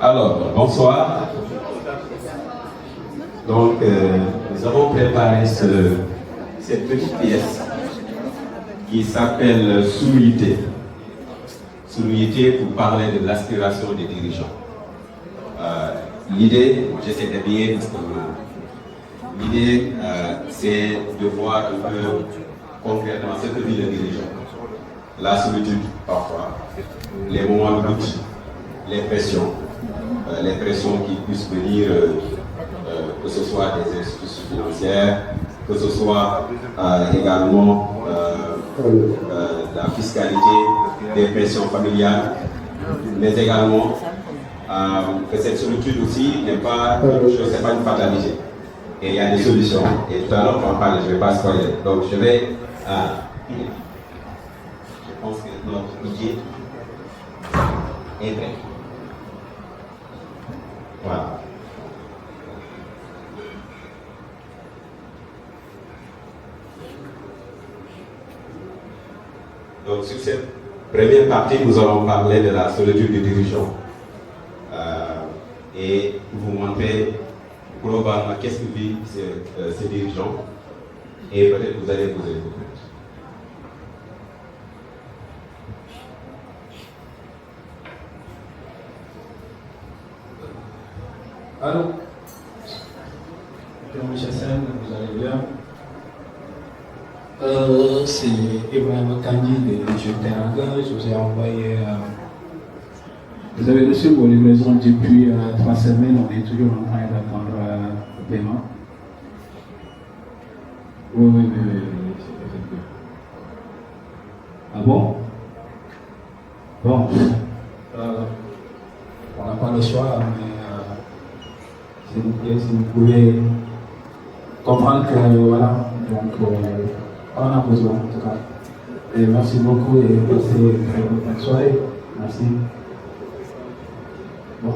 Alors, bonsoir. Donc, nous avons préparé cette petite pièce qui s'appelle Soumité. Soumité pour parler de l'aspiration des dirigeants. L'idée, j'essaie d'habiller parce que l'idée, c'est de voir un peu concrètement ce que vit le dirigeant. La solitude, parfois, les moments de doute, les pressions qui puissent venir, que ce soit des institutions financières, que ce soit également la fiscalité, des pressions familiales, mais également que cette solitude aussi n'est pas une fatalité. Et il y a des solutions. Et tout à l'heure, on en parle, je ne vais pas spoiler. Donc, je pense que notre idée est prête. Voilà. Donc, sur cette première partie, nous allons parler de la solitude du dirigeant et vous montrer globalement qu'est-ce que vivent ces dirigeants et peut-être vous allez poser des questions. Allô, Jean-Michel Sen, vous allez bien? C'est Ibrahim Kandi de Teranga. Je vous ai envoyé. Vous avez reçu vos livraisons depuis 3 semaines. On est toujours en train d'attendre le paiement. Oui. Ah bon? Bon. On n'a pas le choix, mais si vous pouvez comprendre que voilà, donc on a besoin en tout cas. Et merci beaucoup et passez une très bonne soirée. Merci. Bon,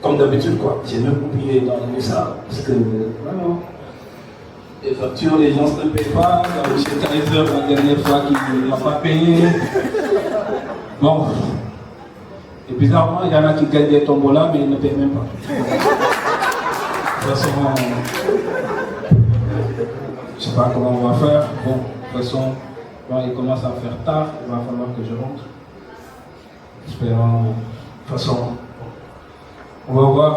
comme d'habitude quoi, j'ai même oublié d'enlever ça parce que vraiment, les factures, les gens ne payent pas. M. Kaiser, la dernière fois, qu'il n'a pas payé. Bon. Et bizarrement, il y en a qui gagnent des tombolas, mais ils ne payent même pas. De toute façon, je ne sais pas comment on va faire. Bon, de toute façon, bon, il commence à faire tard, il va falloir que je rentre. Espérons. De toute façon, on va voir.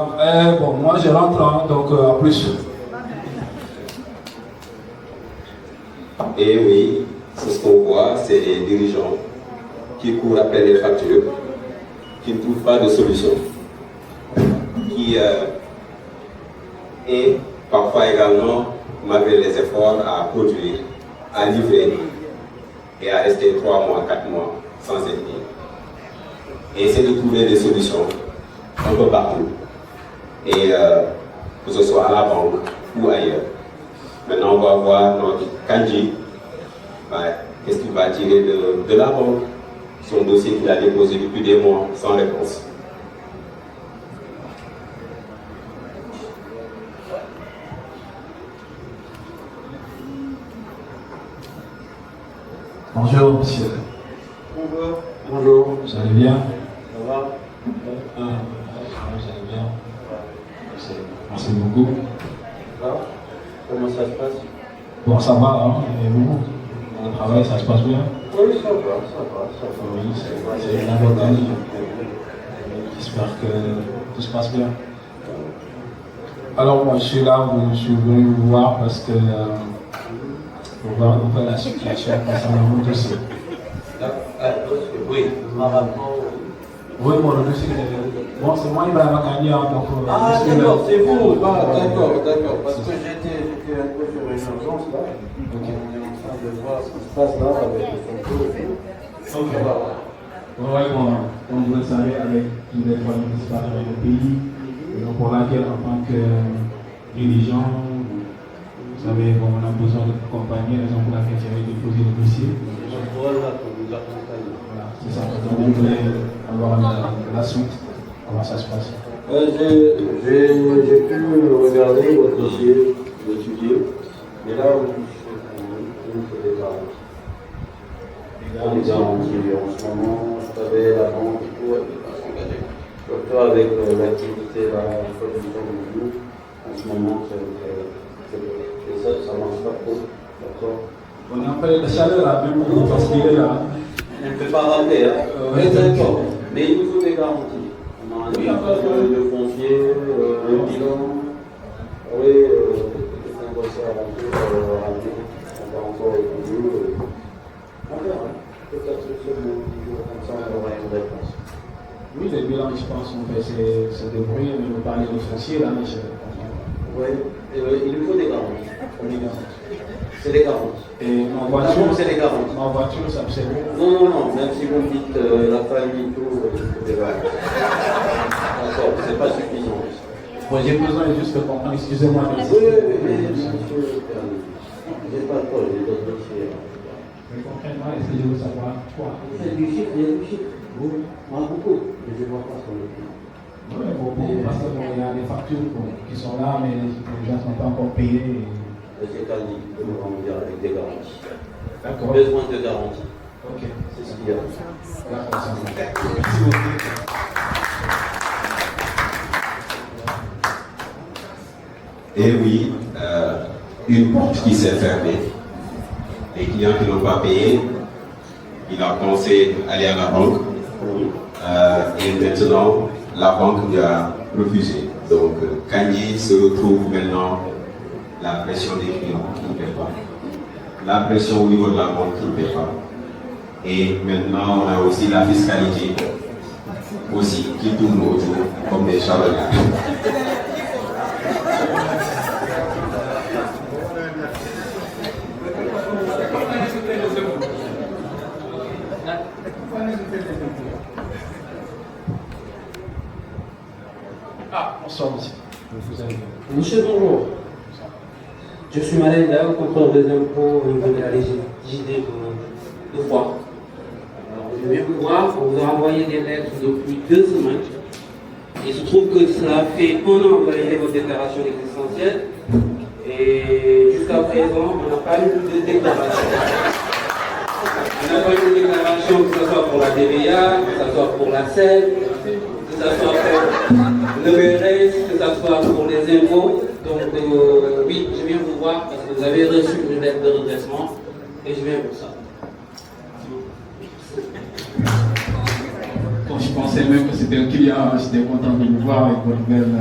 Bon, moi je rentre, hein, donc à plus. Et oui, c'est ce qu'on voit, c'est les dirigeants qui courent après les factures, qui ne trouvent pas de solution, qui et parfois également, malgré les efforts à produire, à livrer et à rester 3 mois, 4 mois sans être payé. Et essayer de trouver des solutions un peu partout, et que ce soit à la banque ou ailleurs. Maintenant, on va voir notre Kandji, qu'est-ce qu'il va tirer de la banque, son dossier qu'il a déposé depuis des mois sans réponse. Bonjour, monsieur. Bonjour. Bonjour. Vous allez bien? Ça va? Vous allez bien? Merci beaucoup. Ça va? Comment ça se passe? Bon, ça va, hein? Et vous? Dans le travail, ça se passe bien? Oui, ça va. Oui, c'est la bonne année. J'espère que tout se passe bien. Alors, moi, je suis là, je suis venu vous voir parce que pour voir un peu la situation concernant mon dossier. Oui, par rapport. Oui, bon, le dossier, bon, c'est moi, il va gagner, donc. Ah, d'accord, c'est vous. Ah, d'accord. Parce que j'étais un peu sur une urgence là. Donc, on est en train de voir ce qui se passe là avec le concours. Ok. Oui, bon, comme vous le savez, avec tous les problèmes qui se passent dans le pays, donc pour laquelle, en tant que dirigeant, vous savez, bon, on a besoin de compagnie, raison pour laquelle j'avais déposé le dossier. Voilà, pour vous accompagner. Voilà, c'est ça. Donc, vous voulez avoir la suite, comment ça se passe? J'ai pu regarder votre dossier, l'étudier, mais là où je ne faisais pas. Les garanties en ce moment, vous savez, la banque et tout, elle ne peut pas s'engager. Donc surtout avec l'activité, la production de nous, en ce moment, et ça ne marche pas trop. D'accord. On a parlé de chaleur là, même pour transpirer là. On ne peut pas rater, hein. D'accord. Mais il nous faut des garanties. On a un de foncier, un bilan. Oui, c'est un dossier à remplir, on va encore étudier. On verra. Peut-être que ce jour, comme ça, on aura une réponse. Oui, les bilans, je pense, on fait se débrouiller, mais nous parler de foncier là, mais je comprends. Oui, il nous faut des garanties. C'est des garanties. Et ma voiture, c'est des garanties. Ma voiture, ça me sert. Non, même si vous me dites la famille, tout, c'est vrai. D'accord, c'est pas suffisant. Bon, j'ai besoin juste de comprendre, excusez-moi. Oui, j'ai pas de problème, j'ai d'autres dossiers. Mais concrètement, est-ce que je veux savoir quoi? Il y a du chiffre. Oui, beaucoup. Mais je ne vois pas sur le plan. Oui, bon, parce qu'il y a des factures qui sont là, mais les gens ne sont pas encore payés. C'est Kali qui peut nous remplir avec des garanties. D'accord. Besoin de garanties. Ok. C'est ce qu'il y a. D'accord, ça va. Merci beaucoup. Et oui, une porte qui s'est fermée, les clients qui n'ont pas payé, il a pensé aller à la banque, et maintenant la banque lui a refusé. Donc Kanye se retrouve maintenant la pression des clients qui ne paient pas, la pression au niveau de la banque qui ne paie pas, et maintenant on a aussi la fiscalité aussi qui tourne autour comme des charognards. Ah, bonsoir, monsieur. Monsieur, bonjour. Je suis Malinda, contrôleur des impôts au niveau de la JD de Foix. Alors, je viens vous voir, on vous a envoyé des lettres depuis 2 semaines. Il se trouve que cela fait 1 an que vous avez fait votre déclaration existentielle. Et jusqu'à présent, on n'a pas eu de déclaration. On n'a pas eu de déclaration, que ce soit pour la TVA, que ce soit pour la SEL, que ce soit pour le BRS, que ce soit pour les impôts. Donc oui, je viens vous voir parce que vous avez reçu une lettre de redressement et je viens pour ça. Quand je pensais même que c'était un client, j'étais content de vous voir avec votre belle.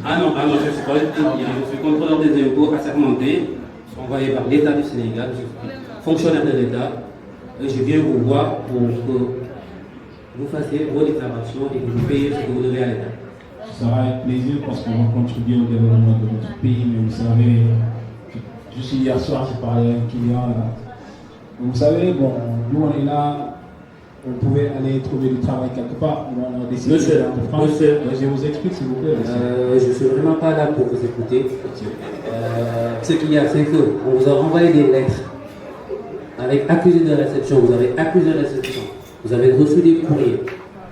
Ah non, je ne suis pas un client, je suis contrôleur des impôts assermenté, envoyé par l'État du Sénégal, je suis fonctionnaire de l'État et je viens vous voir pour que vous fassiez vos déclarations et que vous payiez ce que vous devez à l'État. Ça sera avec plaisir parce qu'on va contribuer au développement de notre pays, mais vous savez, juste hier soir, j'ai parlé à un client là. Vous savez, bon, nous on est là, on pouvait aller trouver du travail quelque part, on a décidé Monsieur, de France. monsieur, Je vous explique s'il vous plaît. je ne suis vraiment pas là pour vous écouter. Ce qu'il y a, c'est qu'on vous a renvoyé des lettres avec accusé de réception, vous avez accusé de réception, vous avez reçu des courriers.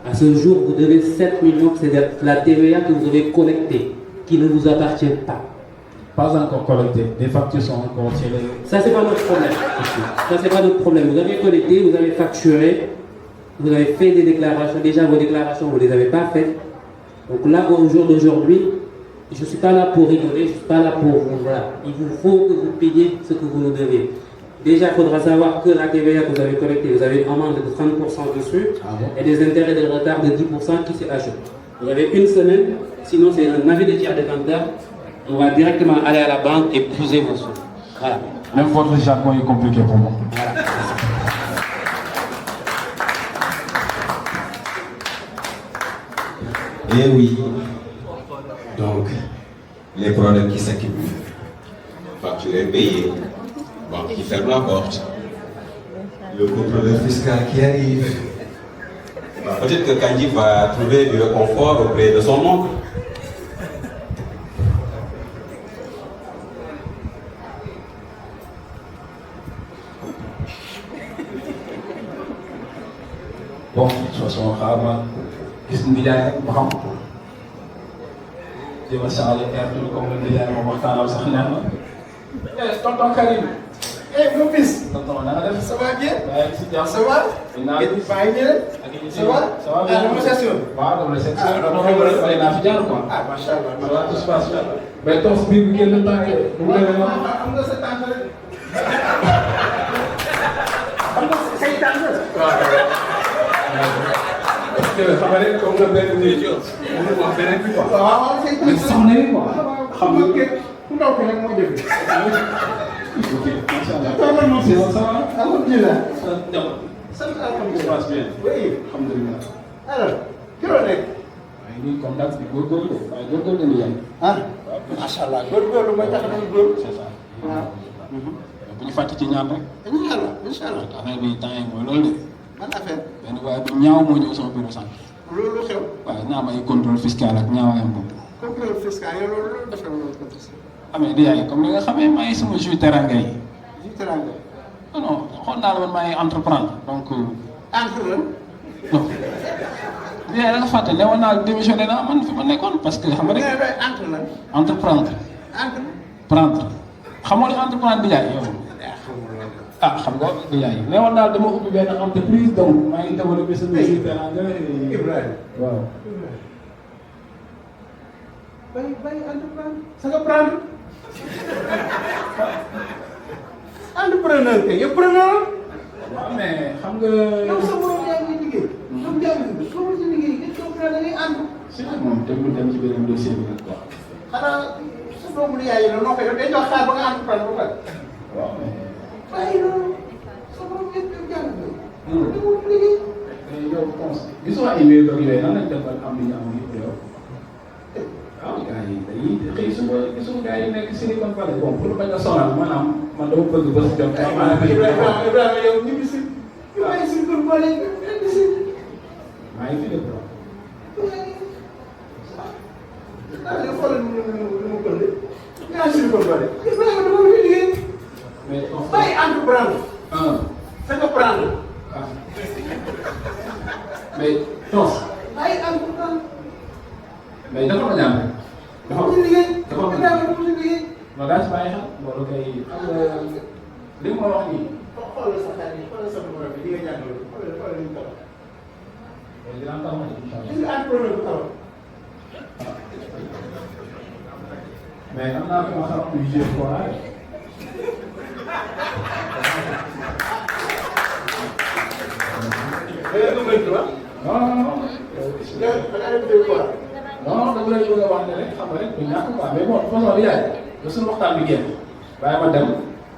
À ce jour, vous devez 7 millions, c'est la TVA que vous avez collectée, qui ne vous appartient pas. Pas encore collecté, les factures sont encore tirées. Ça, c'est pas notre problème. Ça, c'est pas notre problème. Vous avez collecté, vous avez facturé, vous avez fait des déclarations. Déjà, vos déclarations, vous ne les avez pas faites. Donc là, au jour d'aujourd'hui, je ne suis pas là pour rigoler, je ne suis pas là pour vous. Voilà. Il vous faut que vous payiez ce que vous nous devez. Déjà, il faudra savoir que la TVA que vous avez collectée, vous avez une amende de 30% dessus et des intérêts de retard de 10% qui s'y ajoutent. Vous avez 1 semaine, sinon c'est un avis de tiers détenteur. On va directement aller à la banque et puiser vos sous. Voilà. Même votre jargon est compliqué pour moi. Voilà. Et oui, donc les problèmes qui s'accumulent, facturé payé, banque qui ferme la porte, le contrôleur fiscal qui arrive. Peut-être que Kandji va trouver du réconfort auprès de son oncle. Bon, de toute façon, vraiment, gis nga jaay rek ba xam ko. Jéem a saale air tuuti comme le jaay moom waxtaanam sax neex na. Tonton Karim, mon fils. Tonton, ça va bien? Ça va? Ça va? Ah, la réception. Waaw, dama réception. Ah, machallah. Ah, machallah. Tout se passe bien. Mais ton biir bi ngeen la tàngee. Am nga sa tànk rek. Am nga say tànk rek. Xam nga rek comme nga benn nit yi. Mu wax beneen bi quoi. Waaw, say tànk rek. Soxna yi quoi. Xam nga ku ndaw ki nag moo jëf. Ok, machallah. C'est bon, ça va? Alhamdulillah. Ça se passe bien. Oui. Alhamdulillah. Alors, ki loo nekk? Ay ni contact bi góorgóorlu de. Waaye góorgóorlu ni yéen. Ah, machallah. Góorgóorlu mooy tax a doon góor. C'est ça. Waaw. Bu ñu fàtte ci ñaan rek. Inch'Allah, Inch'Allah. Affaire bi temps yi mooy loolu de. Man affaire. Benn waaye bu ñaaw moo ñëw sama bureau sànq. Loolu xew. waaye naa am ay contrôle fiscal ak ñaawaayam boobu. Contrôle fiscal yow loolu defal loolu contrôle fiscal. amee di yaay comme ni nga xamee maa ngi sama jus teranga yi. Jus teranga. non xool naa la man maa ngi entreprendre donc. Entreprendre. non. di yaay da nga fàtte ne woon naa démissionné naa man fi ma nekkoon parce que xam nga rek. entreprendre. prendre. xamoo li entreprendre di yaay yow. ah xam nga di yaay ne woon naa dama ubbi benn entreprise donc maa ngi développé sama jus teranga. Ibrahima waaw. bay entreprendre. sa nga prendre. entrepreneur kay yow preneur. waaw mais xam nga. yow sa borom yaa ngi liggéey. yow jàng nga soo ci liggéey nga toog da ngay ànd. si moom demul dem ci beneen dossier bi nag quoi. xanaa sa doomu yaay yi la noo koy def day jox xaar ba nga entreprendre ba pare. waaw mais. bàyyi loolu sa borom yëpp yow jàng nga. demul liggéey. mais yow cons gisoo ay wéy doog yooyu nan lañ defal am li ñu am yëpp yow. waaw gars yi dañuy xëy suba gars yi nekk Silicon Valley bon pour bañ a sonal maanaam man dama bëgg bés jot ay maanaam Ibrahima yow ñu ngi si ñu bàyyi Silicon Valley ñu si maa ngi fi de bro. yow xoolal nu mu bëri yaa Silicon Valley Ibrahima dama fi liggéey mais bàyyi entreprendre sa nga prendre mais tos bàyyi entreprendre mais dafa ma ñaan rek dafa mu si liggéey dafa ma Ibrahima mu si liggéey non daa ci bàyyi xel loolu kay xam nga li ma wax nii xoolal sa xarit xoolal sa numéro bi di nga jàng loolu xoolal li ñu taw dinaa tax ma incha allah li nga entrepreneur bu taw mais am naa ko ma xam ne jeu quoi non non non non dama lay bëgg a wax ne rek xam nga rek du ñàkk quoi mais bon façon bi yaay ba suñu waxtaan bi génn bàyyi ma dem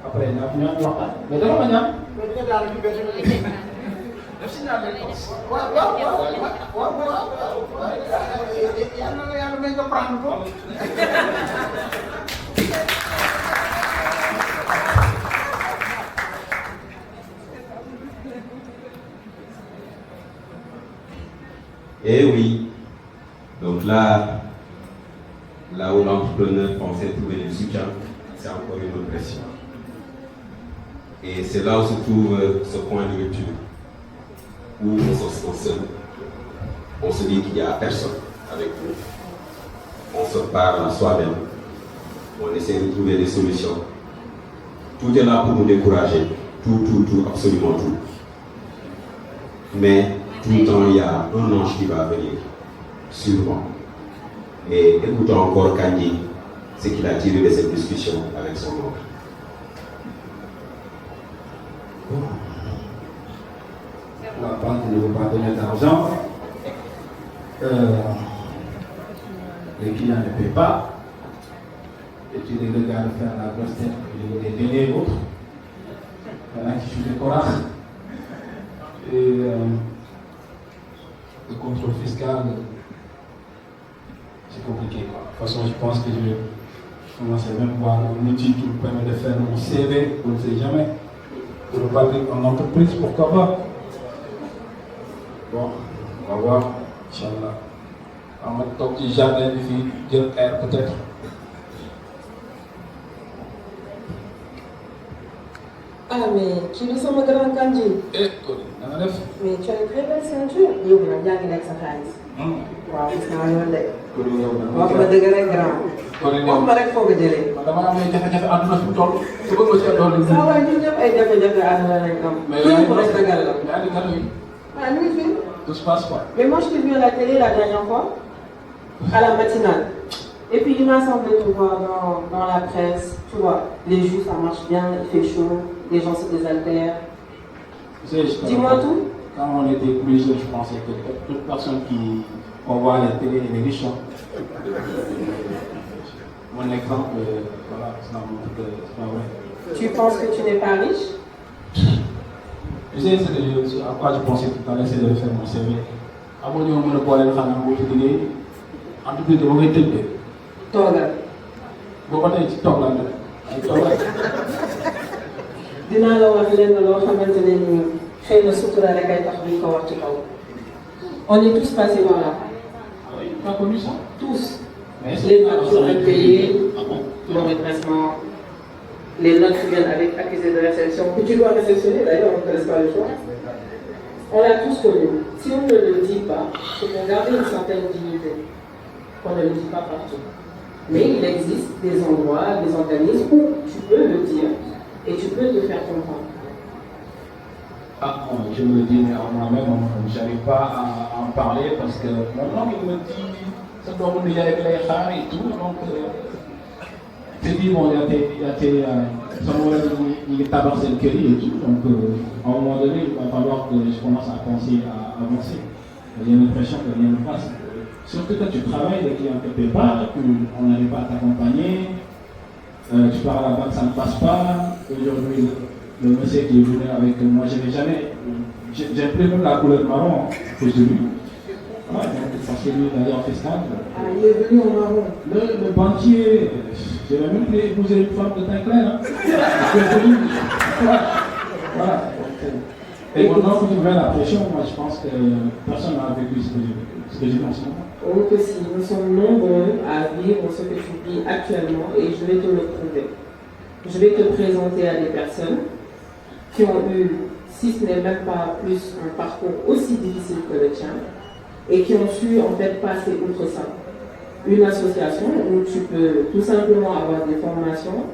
après ñoo waxtaan mais dama ma ñaan. Eh oui, donc là où l'entrepreneur pensait trouver du soutien, c'est encore une autre pression. Et c'est là où se trouve ce point de rupture, où on se sent seul. On se dit qu'il n'y a personne avec nous. On se parle à soi-même. On essaie de trouver des solutions. Tout est là pour nous décourager. Tout, absolument tout. Mais tout le temps, il y a un ange qui va venir, sûrement. Et écoutons encore Kanye, ce qu'il a tiré de cette discussion avec son oncle. La banque ne veut pas donner d'argent. Les clients ne paient pas. Et tu les regardes faire la grosse tête, les donner autres. Il y en a qui jouent des corages. Et le contrôle fiscal, c'est compliqué. Quoi. De toute façon, je pense que je vais commencer même à voir un outil qui me permet de faire mon CV, on ne sait jamais. Pour repartir en entreprise, pourquoi pas. Bon, on va voir, Inch'Allah. En même temps, petit jardin de vie, Dieu air peut-être. Ah, mais tu es sama grand Kandji. Eh, Cody, nanga def. Mais tu as une très belle ceinture. yow nag yaa ngi nekk sa xaalis. waaw gis naa loolu de. Cody yow nag. wax ma dëgg rek grand. Cody wax ma rek foo ko jëlee. man dama am ay jafe-jafe àdduna fi mu toll. su ko monsieur doon saa waay ñun ñëpp ay jafe-jafe àdduna lañ am. mais Tout pour rester galant. Ah, nous, oui. Tout se passe pas. Mais moi, je t'ai vu à la télé la dernière fois, à la matinale. Et puis, il m'a semblé te voir dans la presse. Tu vois, les jus, ça marche bien, il fait chaud, les gens se désaltèrent. Dis-moi tout. Quand on était plus jeunes, je pensais que toute personne qu'on voit à la télé est riche. Mon exemple, voilà, c'est pas vrai. Tu penses que tu n'es pas riche? Tu sais, c'est à quoi je pensais tout à l'heure, c'est de faire mon CV. Avant de me voir le canal, je me disais, en tout cas, je vais te dire. Toi, là. Bon, quand tu toques là, dinaa la wax lenn loo xamante ne nii xëy na sutura rek ay tax duñ ko wax ci kaw. On est tous passés par là. Tu as connu ça? Tous. Les factures impayées, le redressement, les notes qui viennent avec accusés de réception, que tu dois réceptionner d'ailleurs, on ne te laisse pas le choix. On l'a tous connu. Si on ne le dit pas, c'est pour garder une certaine dignité. On ne le dit pas partout. Mais il existe des endroits, des organismes où tu peux le dire et tu peux te faire comprendre. Ah, je me le dis moi-même, je n'arrive pas à en parler parce que mon homme il me dit ça doit venir avec les chars et tout, donc c'est dit bon, il y a tes il est tabassé le curry et tout, donc à un moment donné il va falloir que je commence à penser à avancer. J'ai l'impression que rien ne passe. Surtout quand tu travailles, les clients ne te paient pas, on n'arrive pas à t'accompagner, tu pars à la banque, ça ne passe pas. Aujourd'hui, le monsieur qui est venu avec moi, je n'ai jamais. J'ai pris même la couleur marron à cause de lui. Ouais, donc, parce que lui, d'ailleurs, fiscal. Ah, il est venu en marron. Le banquier, je n'ai même plus épousé une femme de teint clair. Voilà. Et maintenant, quand tu mets la pression, moi je pense que personne n'a vécu ce que j'ai en ce moment. Oh que si, nous sommes nombreux à vivre ce que tu vis actuellement et je vais te le prouver. Je vais te présenter à des personnes qui ont eu, si ce n'est même pas plus, un parcours aussi difficile que le tien et qui ont su en fait passer outre ça. Une association où tu peux tout simplement avoir des formations,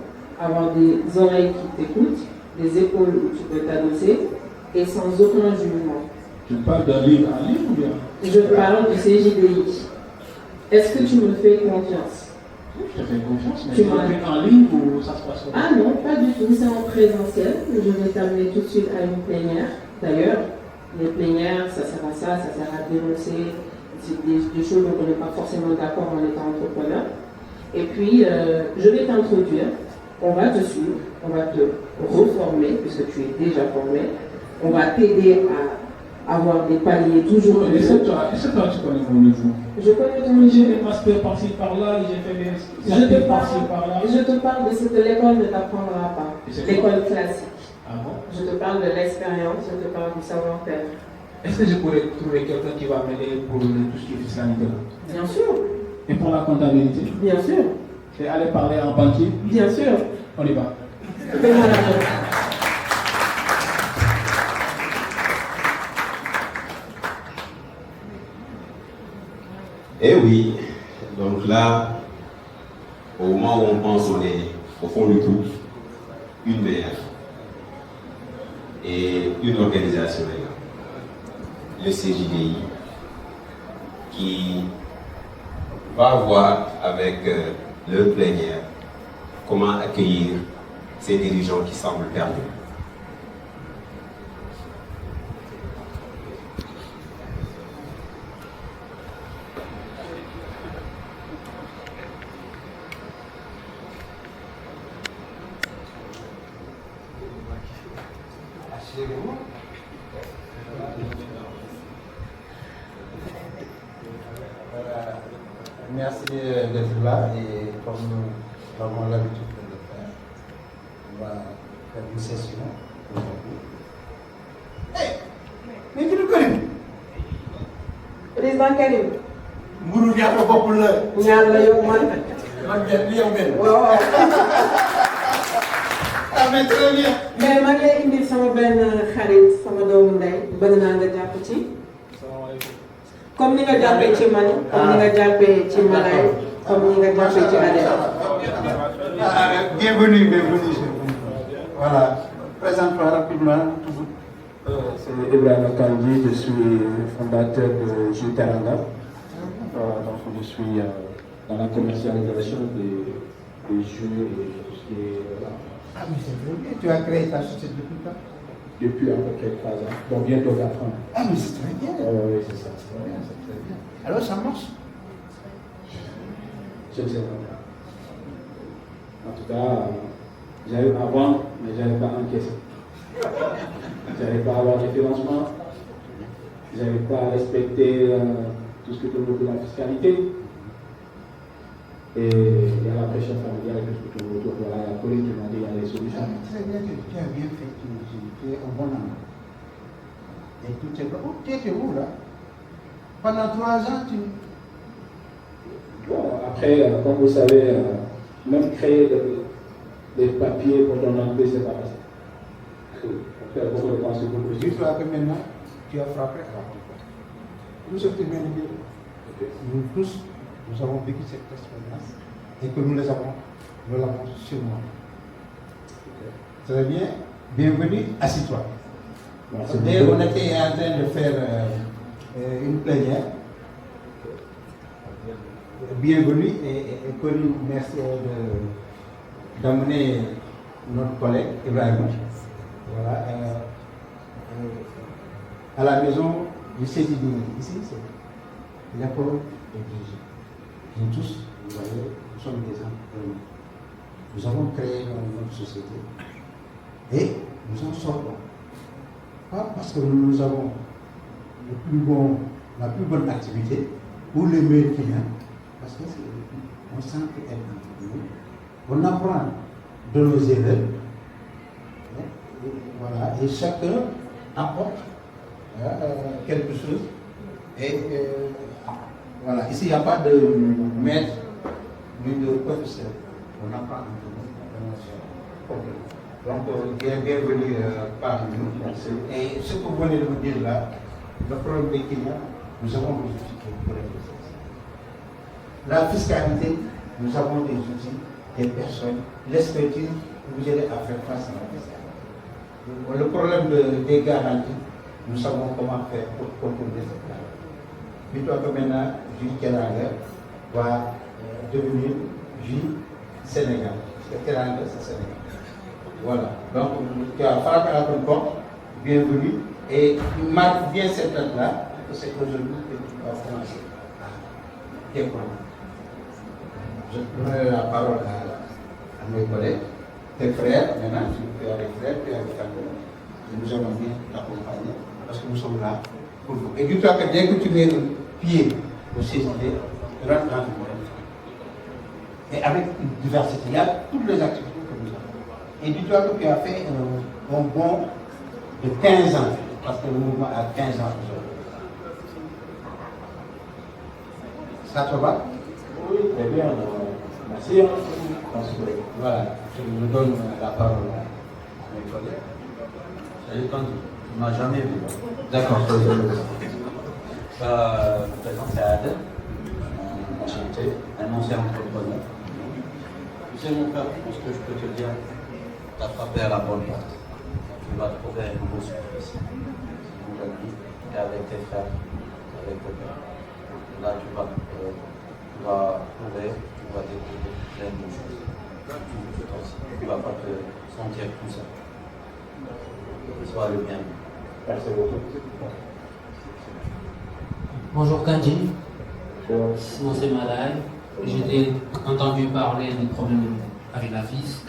avoir des oreilles qui t'écoutent, des épaules où tu peux t'adosser et sans aucun jugement. Tu parles d'un livre à lire ou bien? Je parle du CJDI. Est-ce que tu me fais confiance? Je te fais confiance, mais tu m'as fait en ligne ou ça se passe comment? Ah non, pas du tout, c'est en présentiel. Je vais t'amener tout de suite à une plénière. D'ailleurs, les plénières, ça sert à ça, ça sert à dénoncer des choses dont on n'est pas forcément d'accord en étant entrepreneur. Et puis, je vais t'introduire, on va te suivre, on va te reformer, puisque tu es déjà formé. On va t'aider à avoir des paliers toujours plus. Est-ce que toi tu connais mon niveau? Je connais ton niveau. J'ai des masters par-ci par-là, j'ai fait des certifs par-ci par-là. Je te parle de ce que l'école ne t'apprendra pas. L'école classique. Ah bon? Je te parle de l'expérience, je te parle du savoir-faire. Est-ce que je pourrais trouver quelqu'un qui va m'aider pour tout ce qui est fiscalité là? Bien sûr. Et pour la comptabilité? Bien sûr. Et aller parler en banquier? Bien sûr. On y va. Fais-moi l'argent. Eh oui, donc là, au moment où on pense on est au fond du trou, une meilleure et une organisation là, le CJDI, qui va voir avec leur plénière comment accueillir ces dirigeants qui semblent perdus. Merci d'être là et comme nous avons l'habitude de le faire, on va faire une session aujourd'hui. Hey! Mais tu le connais? Président Karim. Mourou ñaata bopp la. ñaar la yow man. Man ngeen li yow benn. waaw. Ah mais très bien. mais man lay indil sama benn xarit sama doomu ndey bëgg naa nga jàpp ci. comme ni nga jàppee ci man comme ni nga jàppee ci Malay comme ni nga jàppee ci Adel. Bienvenue, bienvenue. Voilà, présente-toi rapidement, toujours. C'est Ibrahim Kandi, je suis fondateur de Juteranga. Donc je suis dans la commercialisation des jeux et tout ce qui est Ah, mais c'est très bien. Tu as créé ta société depuis quand? depuis un peu quelques ans, donc bientôt 4 ans. Ah, mais c'est très bien. Oui, c'est ça. C'est très bien, c'est très bien. Alors, ça marche? Je ne sais pas. En tout cas, j'arrive à vendre, mais je n'arrive pas à encaisser. Je n'arrive pas à avoir des financements. Je n'arrive pas à respecter tout ce que tourne autour de la fiscalité. Et il y a la pression familiale, tout ce que tourne autour de la politique, il y a des solutions. Ah, mais très bien, tu as bien fait, tu es un bon homme. Et tout est bon. Tu étais où là? Pendant 3 ans, tu. Bon, après, comme vous savez, même créer des papiers pour ton entreprise, c'est pas facile. On fait beaucoup de temps sur beaucoup de Dis-toi que maintenant, tu as frappé à la porte. Nous sommes bien liés. Nous tous, nous avons vécu cette expérience et que nous l'avons sûrement. Très bien. Bienvenue, assis-toi. Dès on était en train de faire une plénière, bienvenue et connu, merci d'amener notre collègue Ibrahim. Voilà. À la maison, je sais dire ici, c'est l'école de Dieu. Nous tous, vous voyez, nous sommes des entrepreneurs. Nous avons créé notre société et nous en sortons. Pas parce que nous avons la plus bonne activité ou les meilleurs clients, parce qu'on sent qu'elle est on apprend de nos erreurs. Voilà, et chacun apporte quelque chose. Et voilà, ici il n'y a pas de maître ni de professeur. On apprend entre nous. Donc, bienvenue parmi nous. Et ce que vous venez de me dire là, le problème des clients, nous avons des outils pour régler ça. La fiscalité, nous avons des outils, des personnes, l'expertise pour vous aider à faire face à la fiscalité. Le problème des garanties, nous savons comment faire pour contrôler cette garantie. Dis-toi que maintenant, Jules Teranga va devenir Jules Sénégal. Parce que Teranga, c'est Sénégal. Voilà. Donc, tu as frappé à ton porte, bienvenue. Et marque bien cette date-là, que c'est aujourd'hui que tu vas commencer à déployer. Je donnerai la parole à mes collègues, tes frères, maintenant, tu as des frères, tu as des familles. Nous allons bien t'accompagner parce que nous sommes là pour vous. Et dis-toi que dès que tu mets le pied au CSD, tu rentres dans le monde. Et avec une diversité, il y a toutes les activités que nous avons. Et dis-toi que tu as fait un bond de 15 ans, parce que le mouvement a 15 ans aujourd'hui. Ça te va? Oui, très bien. Merci. Voilà, je me donne la parole à mes collègues. Salut Kandi, tu m'as jamais vu. D'accord, Je me présente, c'est Adel, enchanté, un ancien entrepreneur. Tu sais mon frère, ce que je peux te dire, tu as frappé à la bonne porte. Tu vas trouver un nouveau surprise. Et avec tes frères, avec tes pères. Là, tu vas trouver, tu vas découvrir plein de choses. Tu ne vas pas te sentir tout seul. Sois le bienvenu. Merci beaucoup. Bonjour Kandi, moi c'est Malay. J'ai entendu parler des problèmes avec la FIS.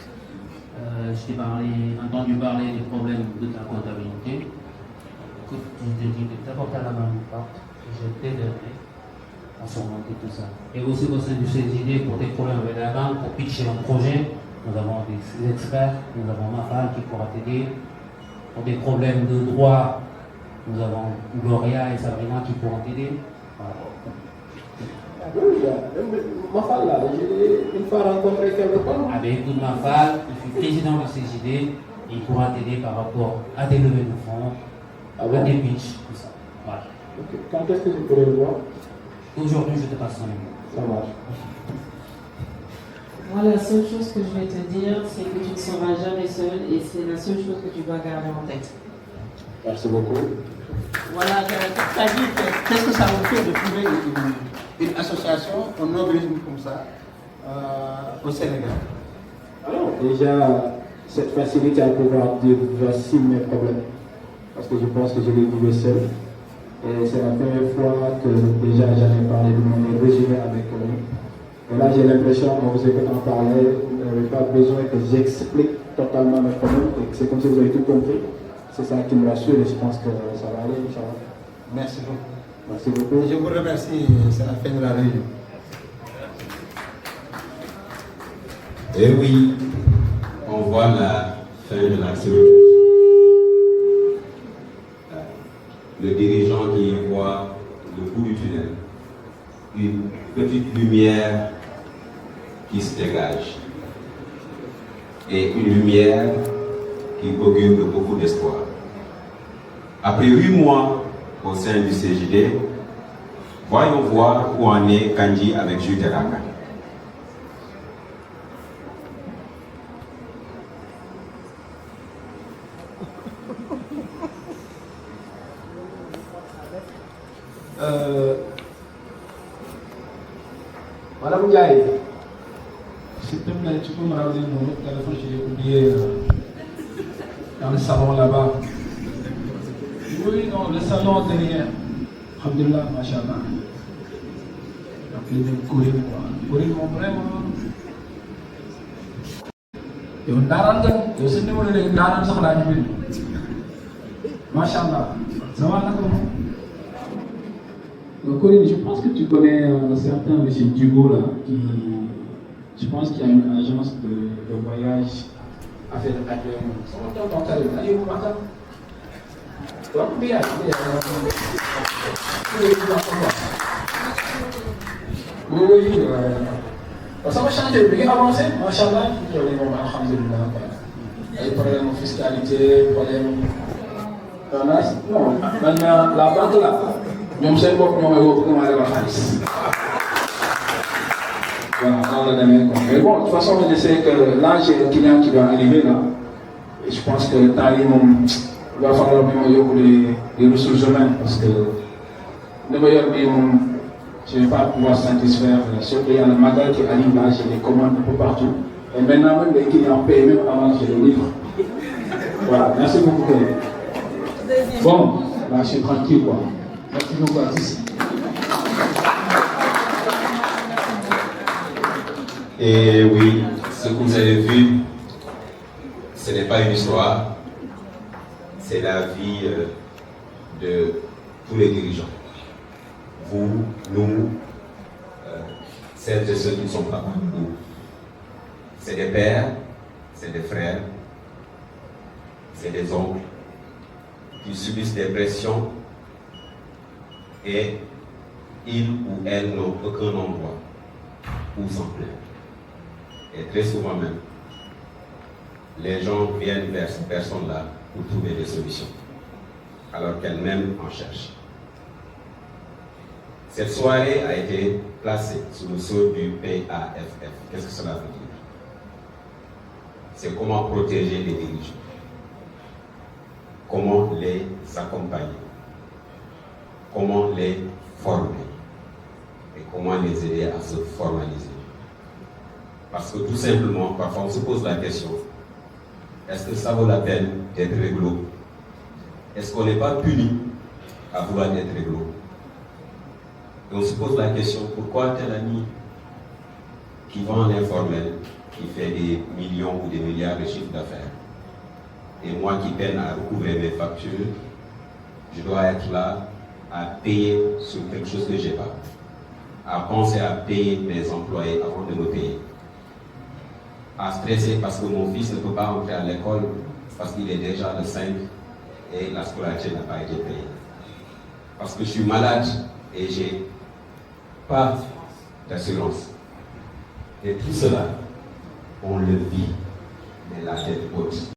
J'ai entendu parler des problèmes de ta comptabilité. Écoute, je te dis de t'apporter à la main une porte et je t'aiderai à surmonter tout ça. Et aussi au sein de ces idées pour tes problèmes avec la banque, pour pitcher un projet, nous avons des experts, nous avons Mafal qui pourra t'aider. Pour des problèmes de droit, nous avons Gloria et Sabrina qui pourront t'aider. Mafal là, j'ai une fois rencontré quelque part. Avec écoute Mafal, il fut président de ces idées, il pourra t'aider par rapport à des levées de fonds, à des pitchs, tout ça. Voilà. Okay. Quand est-ce que je pourrais le voir? Aujourd'hui, je te passe son numéro. Ça marche. Moi, la seule chose que je vais te dire, c'est que tu ne seras jamais seul et c'est la seule chose que tu dois garder en tête. Merci beaucoup. Voilà, Ça dit, qu'est-ce que ça vous fait de trouver une association, un organisme comme ça au Sénégal? Alors, déjà, cette facilité à pouvoir dire voici mes problèmes. Parce que je pense que je les vivais seul. Et c'est la première fois que déjà j'en ai parlé de mon résumé avec eux. Et là, j'ai l'impression, on vous écoute en parler, vous n'avez pas besoin que j'explique totalement mes problèmes. Et c'est comme si vous avez tout compris. C'est ça qui me rassure et je pense que ça va aller, Inch'Allah. Merci beaucoup. Merci beaucoup. Je vous remercie, c'est la fin de la réunion. Et oui, on voit la fin de la série. Le dirigeant qui voit le bout du tunnel, une petite lumière qui se dégage et une lumière qui augure de beaucoup d'espoir. Après 8 mois au sein du CJD, voyons voir où en est Kandji avec Jules Teranga. Madame Ndiaye, s'il te plaît, tu peux me ramener mon téléphone, j'ai oublié dans le salon là-bas. Oui, non, le salon derrière. Alhamdulillah, machallah. Appelez même courir, quoi. Courir, mon vraiment. Et on a rendu, je sais pas où les gars sont là, machallah. Ça va, d'accord? Corinne, je pense que tu connais un certain monsieur Dugo là, qui, je pense qu'il y a une agence de voyage à faire de l'agrément. Ça va dans ton carré, allez vous matin. Tu vas combien? Oui, ça va changer, bien avancé, machallah, il y a des moments, alhamdulillah. Il y a des problèmes de fiscalité, problèmes. Non, maintenant, la banque là. Ñoom seen bopp ñoo may woo pour ma lebal xaalis voilà noonu la demee quoi mais bon de toute façon je sais que là j'ai un client qui doit arriver là et je pense que temps yi moom il va falloir bi ma yóbbu les ressources humaines parce que li ma yor bii moom je ne vais pas pouvoir satisfaire surtout il y a le magal qui arrive là j'ai des commandes un peu partout et maintenant même les clients payent même avant que je les livre voilà merci beaucoup bon là je suis tranquille quoi. Merci beaucoup à tous. Et oui, ce que vous avez vu, ce n'est pas une histoire, c'est la vie de tous les dirigeants. Vous, nous, celles et ceux qui ne sont pas parmi nous. C'est des pères, c'est des frères, c'est des oncles qui subissent des pressions. Et ils ou elles n'ont aucun endroit où s'en plaindre. Et très souvent même, les gens viennent vers ces personnes-là pour trouver des solutions, alors qu'elles-mêmes en cherchent. Cette soirée a été placée sous le sceau du PAFF. Qu'est-ce que cela veut dire? C'est comment protéger les dirigeants, comment les accompagner, comment les former et comment les aider à se formaliser. Parce que tout simplement, parfois on se pose la question, est-ce que ça vaut la peine d'être réglo? Est-ce qu'on n'est pas puni à vouloir être réglo? Et on se pose la question, pourquoi tel ami qui vend en informel, qui fait des millions ou des milliards de chiffres d'affaires, et moi qui peine à recouvrer mes factures, je dois être là à payer sur quelque chose que je n'ai pas, à penser à payer mes employés avant de me payer, à stresser parce que mon fils ne peut pas entrer à l'école parce qu'il est déjà le 5 et la scolarité n'a pas été payée, parce que je suis malade et je n'ai pas d'assurance. Et tout cela, on le vit, mais la tête haute.